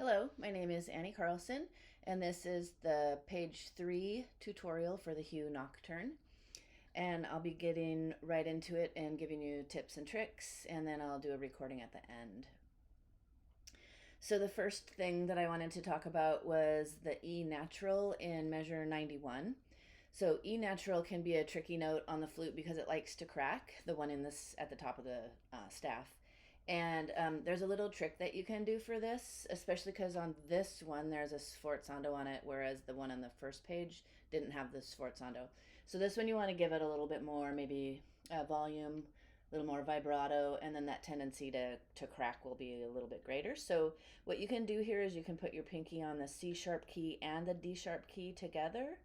Hello, my name is Annie Carlson, and this is the page 3 tutorial for the Hüe Nocturne. And I'll be getting right into it and giving you tips and tricks, and then I'll do a recording at the end. So the first thing that I wanted to talk about was the E natural in measure 91. So E natural can be a tricky note on the flute because it likes to crack, the one in this at the top of the staff. And there's a little trick that you can do for this, especially because on this one there's a sforzando on it, whereas the one on the first page didn't have the sforzando. So this one you want to give it a little bit more, maybe volume, a little more vibrato, and then that tendency to crack will be a little bit greater. So what you can do here is you can put your pinky on the C sharp key and the D sharp key together,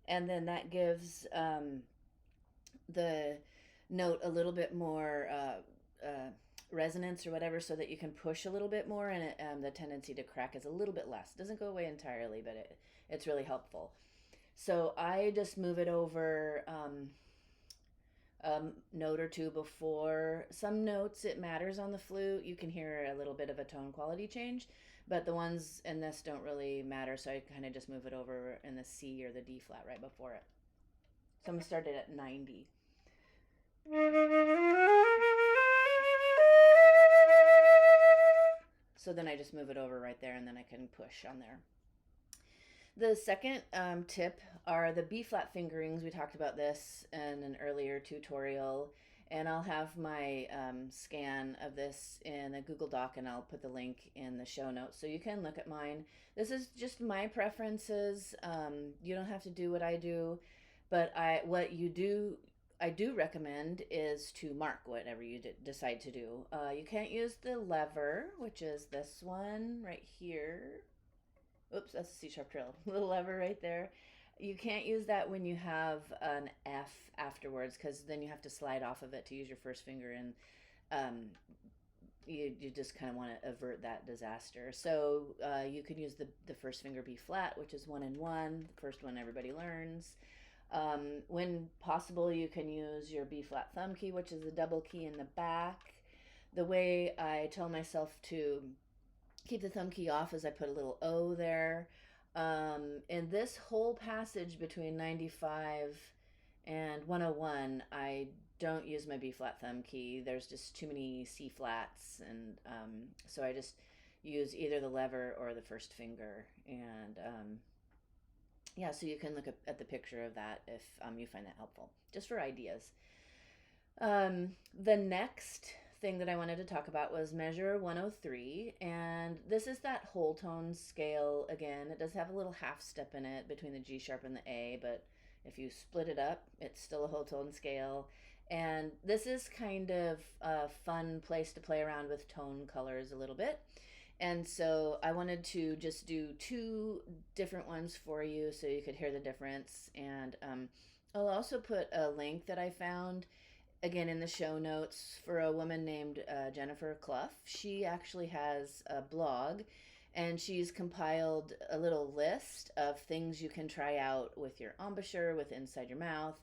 and then that gives the note a little bit more resonance or whatever, so that you can push a little bit more, and the tendency to crack is a little bit less. It doesn't go away entirely, but it's really helpful. So I just move it over a note or two before. Some notes it matters on the flute. You can hear a little bit of a tone quality change, but the ones in this don't really matter, so I kind of just move it over in the C or the D flat right before it. So I'm going to start it at 90. So then I just move it over right there, and then I can push on there. The second tip are the B flat fingerings. We talked about this in an earlier tutorial, and I'll have my scan of this in a Google Doc, and I'll put the link in the show notes so you can look at mine. This is just my preferences. You don't have to do what I do, but I do recommend is to mark whatever you decide to do. You can't use the lever, which is this one right here. Oops, that's a C sharp trill. Little lever right there. You can't use that when you have an F afterwards, because then you have to slide off of it to use your first finger, and you just kind of want to avert that disaster. So you can use the first finger B flat, which is 1 and 1, the first one everybody learns. When possible, you can use your B flat thumb key, which is a double key in the back. The way I tell myself to keep the thumb key off is I put a little O there. In this whole passage between 95 and 101, I don't use my B flat thumb key. There's just too many C flats, and so I just use either the lever or the first finger. And yeah, so you can look at the picture of that if you find that helpful, just for ideas. The next thing that I wanted to talk about was measure 103, and this is that whole tone scale again. It does have a little half step in it between the G sharp and the A, but if you split it up, it's still a whole tone scale. And this is kind of a fun place to play around with tone colors a little bit. And so I wanted to just do 2 different ones for you so you could hear the difference. And I'll also put a link that I found again in the show notes for a woman named Jennifer Clough. She actually has a blog, and she's compiled a little list of things you can try out with your embouchure, with inside your mouth,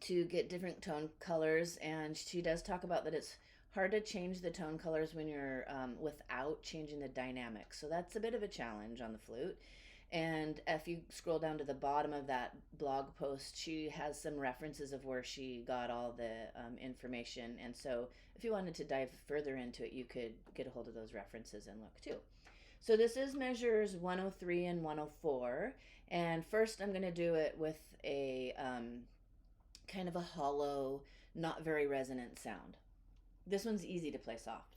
to get different tone colors. And she does talk about that it's hard to change the tone colors when you're without changing the dynamics. So that's a bit of a challenge on the flute. And if you scroll down to the bottom of that blog post, she has some references of where she got all the information. And so if you wanted to dive further into it, you could get a hold of those references and look too. So this is measures 103 and 104. And first I'm going to do it with a kind of a hollow, not very resonant sound. This one's easy to play soft.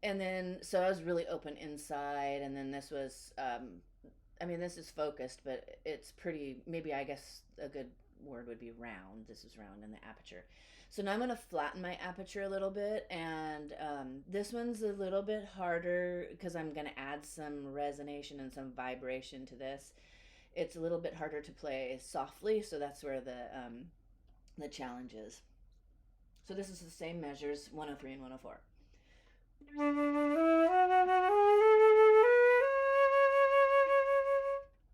And then, so I was really open inside, and then this was, I mean, this is focused, but it's pretty, maybe I guess a good word would be round. This is round in the aperture. So now I'm going to flatten my aperture a little bit, and this one's a little bit harder because I'm going to add some resonation and some vibration to this. It's a little bit harder to play softly, so that's where the challenge is. So this is the same measures, 103 and 104.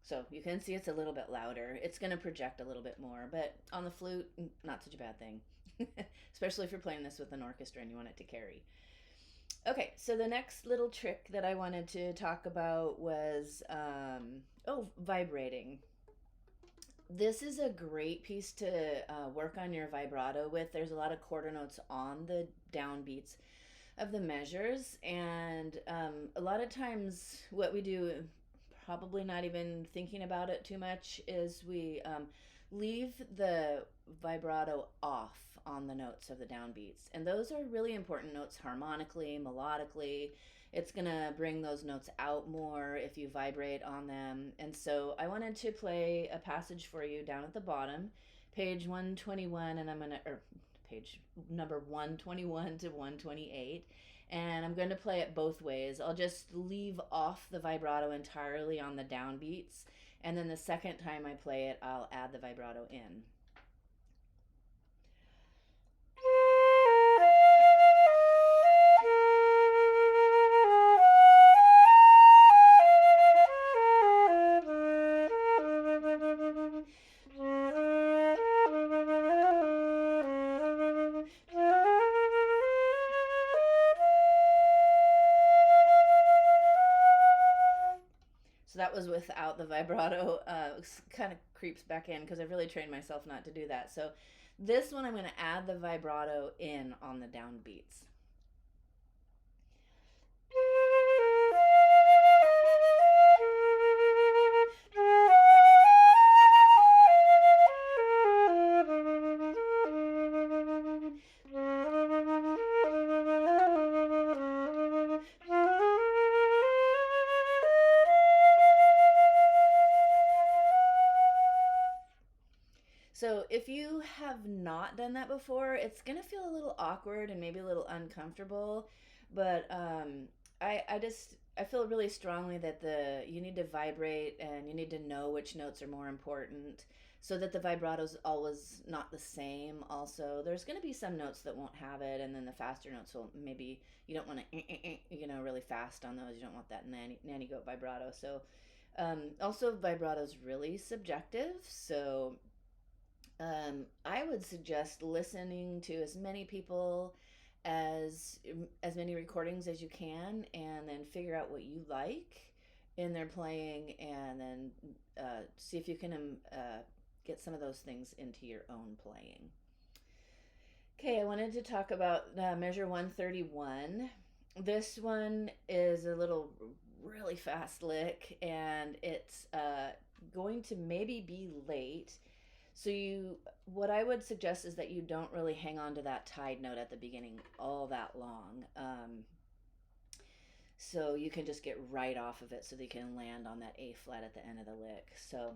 So you can see it's a little bit louder. It's going to project a little bit more, but on the flute, not such a bad thing. Especially if you're playing this with an orchestra and you want it to carry. Okay, so the next little trick that I wanted to talk about was vibrating. This is a great piece to work on your vibrato with. There's a lot of quarter notes on the downbeats of the measures, and a lot of times what we do, probably not even thinking about it too much, is we leave the vibrato off on the notes of the downbeats, and those are really important notes harmonically, melodically. It's gonna bring those notes out more if you vibrate on them. And so I wanted to play a passage for you down at the bottom, page 121, and I'm gonna, or page number 121 to 128, and I'm going to play it both ways. I'll just leave off the vibrato entirely on the downbeats, and then the second time I play it, I'll add the vibrato in. So that was without the vibrato. Kind of creeps back in because I've really trained myself not to do that. So this one I'm going to add the vibrato in on the downbeats. So if you have not done that before, it's gonna feel a little awkward and maybe a little uncomfortable. But I feel really strongly that the you need to vibrate and you need to know which notes are more important, so that the vibrato's always not the same. Also, there's gonna be some notes that won't have it, and then the faster notes will maybe you don't want to really fast on those. You don't want that nanny goat vibrato. So also vibrato's really subjective. So I would suggest listening to as many people as many recordings as you can, and then figure out what you like in their playing, and then see if you can get some of those things into your own playing. Okay, I wanted to talk about measure 131. This one is a little really fast lick, and it's going to maybe be late. So what I would suggest is that you don't really hang on to that tied note at the beginning all that long. So you can just get right off of it so that you can land on that A flat at the end of the lick. So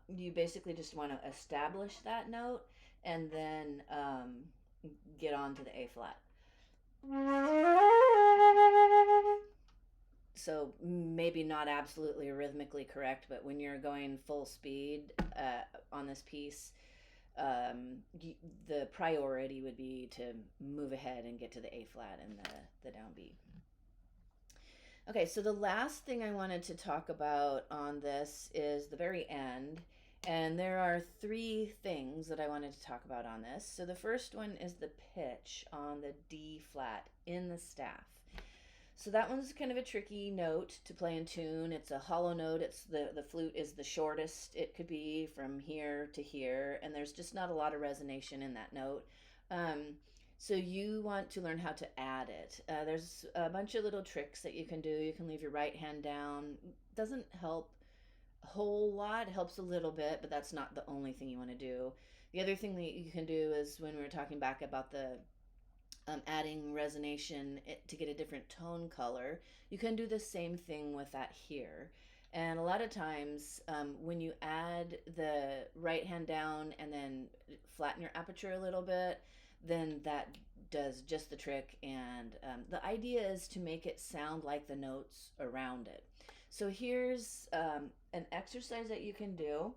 you basically just want to establish that note and then get on to the A flat. So maybe not absolutely rhythmically correct, but when you're going full speed on this piece, the priority would be to move ahead and get to the A flat and the downbeat. Okay, so the last thing I wanted to talk about on this is the very end, and there are three things that I wanted to talk about on this. So the first one is the pitch on the D flat in the staff. So that one's kind of a tricky note to play in tune. It's a hollow note. It's the flute is the shortest it could be from here to here, and there's just not a lot of resonation in that note. So you want to learn how to add it. There's a bunch of little tricks that you can do. You can leave your right hand down. Doesn't help a whole lot. It helps a little bit, but that's not the only thing you want to do. The other thing that you can do is when we were talking back about the adding resonation to get a different tone color, you can do the same thing with that here. And a lot of times when you add the right hand down and then flatten your aperture a little bit, then that does just the trick. And the idea is to make it sound like the notes around it. So here's an exercise that you can do.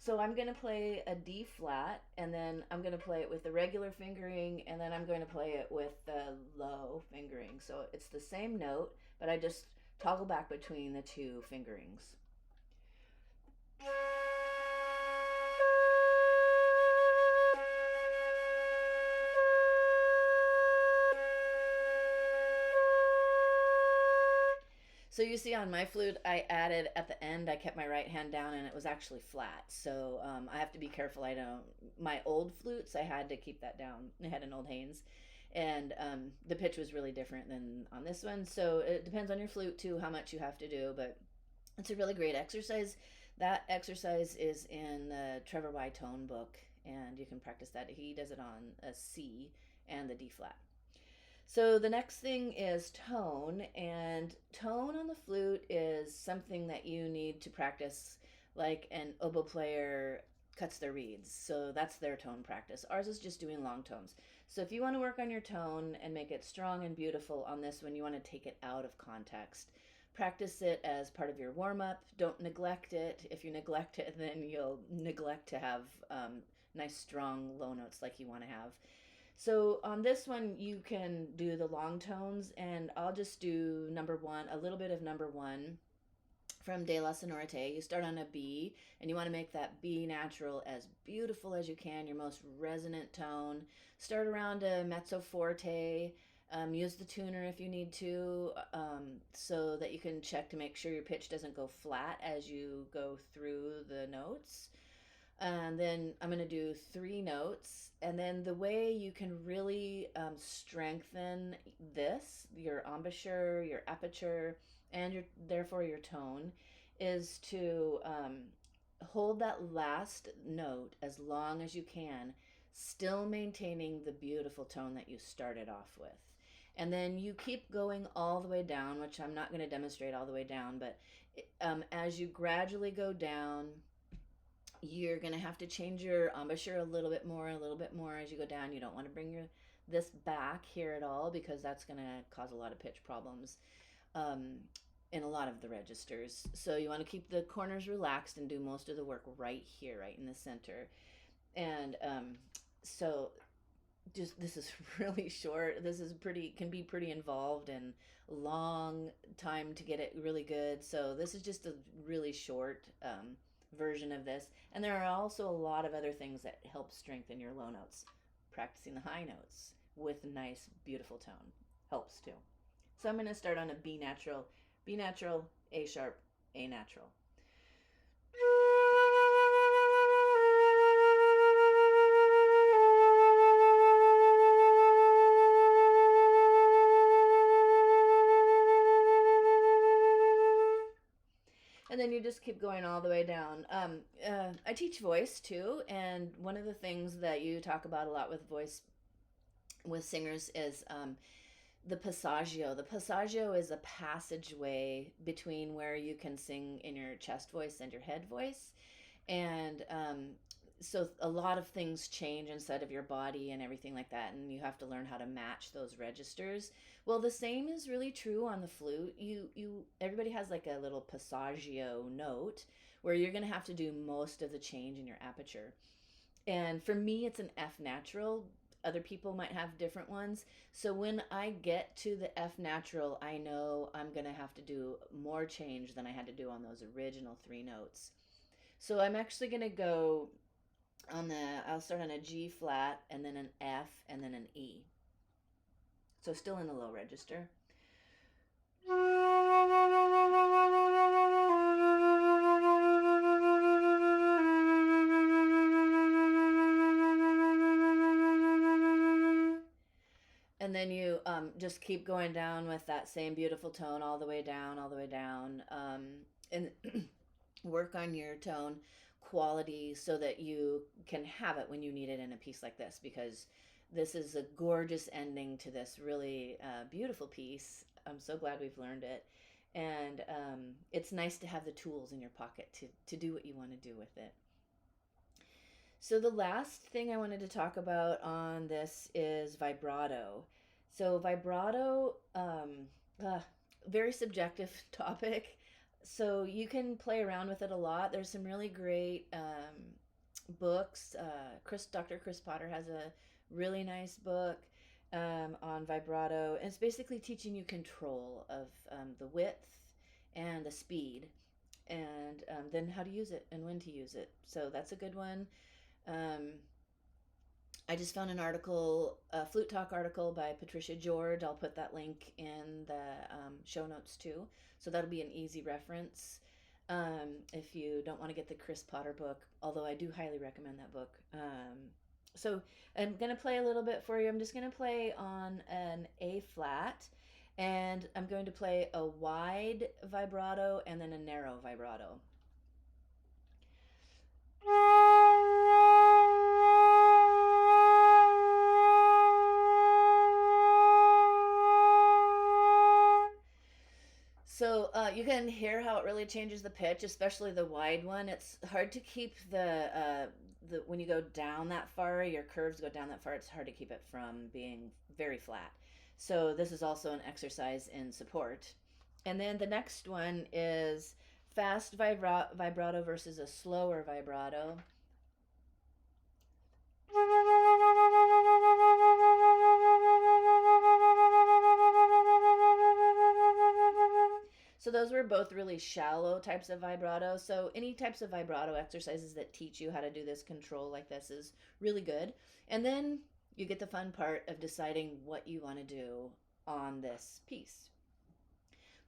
So I'm going to play a D flat, and then I'm going to play it with the regular fingering, and then I'm going to play it with the low fingering. So it's the same note, but I just toggle back between the two fingerings. So you see on my flute, I added at the end, I kept my right hand down and it was actually flat. So I have to be careful. I don't, my old flutes, I had to keep that down. I had an old Haynes. And the pitch was really different than on this one. So it depends on your flute too, how much you have to do. But it's a really great exercise. That exercise is in the Trevor Y. Tone book, and you can practice that. He does it on a C and the D flat. So the next thing is tone, and tone on the flute is something that you need to practice like an oboe player cuts their reeds. So that's their tone practice. Ours is just doing long tones. So if you want to work on your tone and make it strong and beautiful on this one, you want to take it out of context. Practice it as part of your warm up. Don't neglect it. If you neglect it, then you'll neglect to have nice, strong low notes like you want to have. So on this one, you can do the long tones, and I'll just do number one, a little bit of number one from De La Sonorite. You start on a B, and you want to make that B natural as beautiful as you can, your most resonant tone. Start around a mezzo forte. Use the tuner if you need to, so that you can check to make sure your pitch doesn't go flat as you go through the notes. And then I'm going to do 3 notes. And then the way you can really strengthen this, your embouchure, your aperture, and therefore your tone, is to hold that last note as long as you can, still maintaining the beautiful tone that you started off with. And then you keep going all the way down, which I'm not going to demonstrate all the way down, but as you gradually go down, you're going to have to change your embouchure a little bit more as you go down. You don't want to bring this back here at all, because that's going to cause a lot of pitch problems in a lot of the registers. So you want to keep the corners relaxed and do most of the work right here, right in the center. And so just, this is really short. This is can be pretty involved and long time to get it really good. So this is just a really short version of this. And there are also a lot of other things that help strengthen your low notes. Practicing the high notes with nice, beautiful tone helps too. So I'm going to start on a B natural, A sharp, A natural. And then you just keep going all the way down. I teach voice too, and one of the things that you talk about a lot with voice with singers is the passaggio. The passaggio is a passageway between where you can sing in your chest voice and your head voice. And so a lot of things change inside of your body and everything like that, and you have to learn how to match those registers. Well, the same is really true on the flute. Everybody has like a little passaggio note where you're going to have to do most of the change in your aperture. And for me, it's an F natural. Other people might have different ones. So when I get to the F natural, I know I'm going to have to do more change than I had to do on those original 3 notes. So I'm actually going to go I'll start on a G flat, and then an F, and then an E. So still in the low register. And then you just keep going down with that same beautiful tone all the way down, and work on your tone quality so that you can have it when you need it in a piece like this, because this is a gorgeous ending to this really beautiful piece. I'm so glad we've learned it. And it's nice to have the tools in your pocket to do what you want to do with it. So the last thing I wanted to talk about on this is vibrato. So vibrato, very subjective topic. So you can play around with it a lot. There's some really great books. Dr. Chris Potter has a really nice book on vibrato. And it's basically teaching you control of the width and the speed. and then how to use it and when to use it. So that's a good one. Um, I just found an article, a Flute Talk article by Patricia George. I'll put that link in the show notes too. So that'll be an easy reference if you don't want to get the Chris Potter book, although I do highly recommend that book. So I'm going to play a little bit for you. I'm just going to play on an A flat, and I'm going to play a wide vibrato and then a narrow vibrato. So you can hear how it really changes the pitch, especially the wide one. It's hard to keep the when you go down that far, your curves go down that far. It's hard to keep it from being very flat. So this is also an exercise in support. And then the next one is fast vibrato versus a slower vibrato. So those were both really shallow types of vibrato. So any types of vibrato exercises that teach you how to do this control like this is really good. And then you get the fun part of deciding what you want to do on this piece.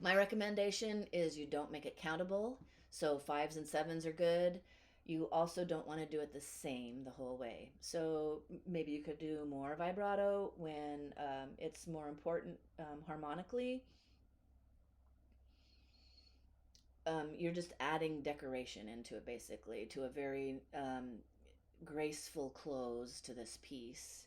My recommendation is you don't make it countable. So 5s and 7s are good. You also don't want to do it the same the whole way. So maybe you could do more vibrato when it's more important harmonically. You're just adding decoration into it, basically, to a very graceful close to this piece.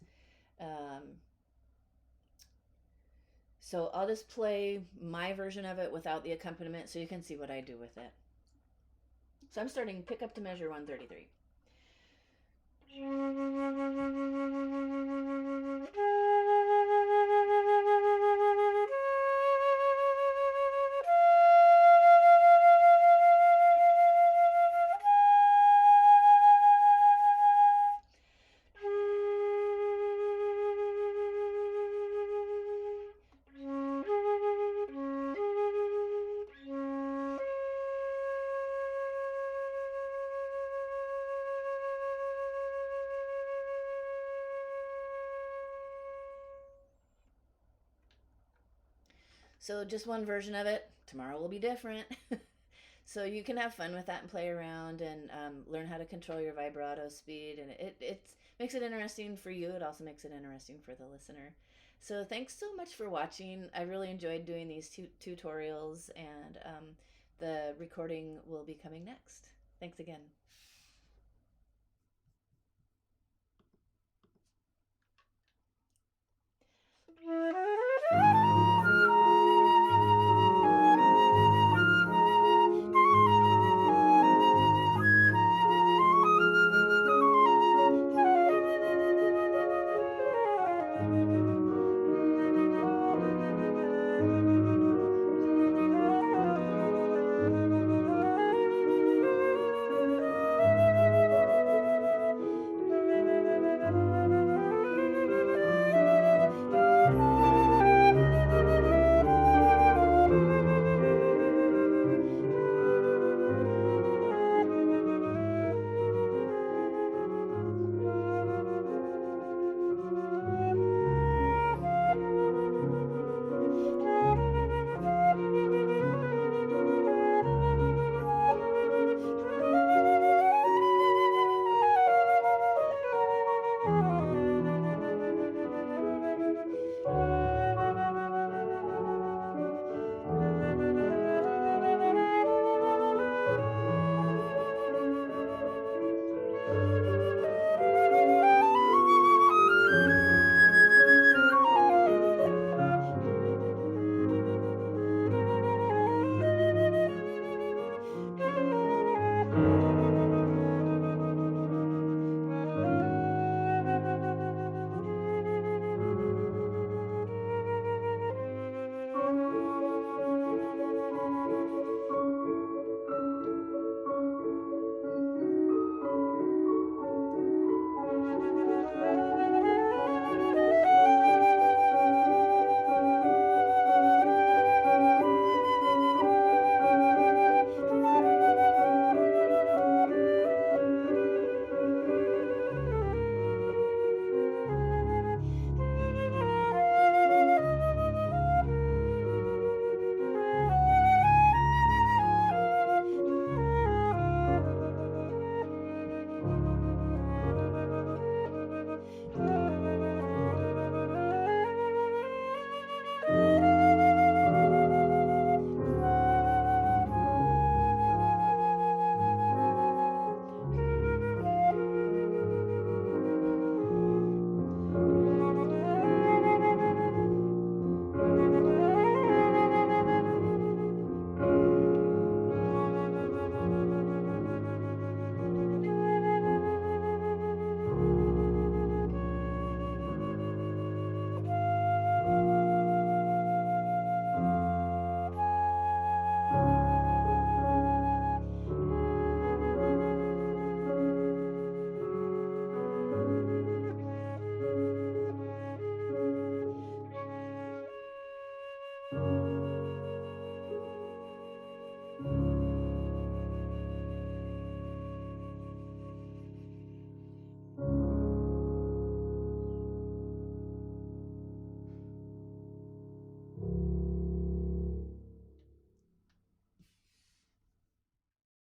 So I'll just play my version of it without the accompaniment so you can see what I do with it. So I'm starting pick up to measure 133. So just one version of it. Tomorrow will be different. So you can have fun with that and play around and learn how to control your vibrato speed. And it makes it interesting for you. It also makes it interesting for the listener. So thanks so much for watching. I really enjoyed doing these tutorials, and the recording will be coming next. Thanks again.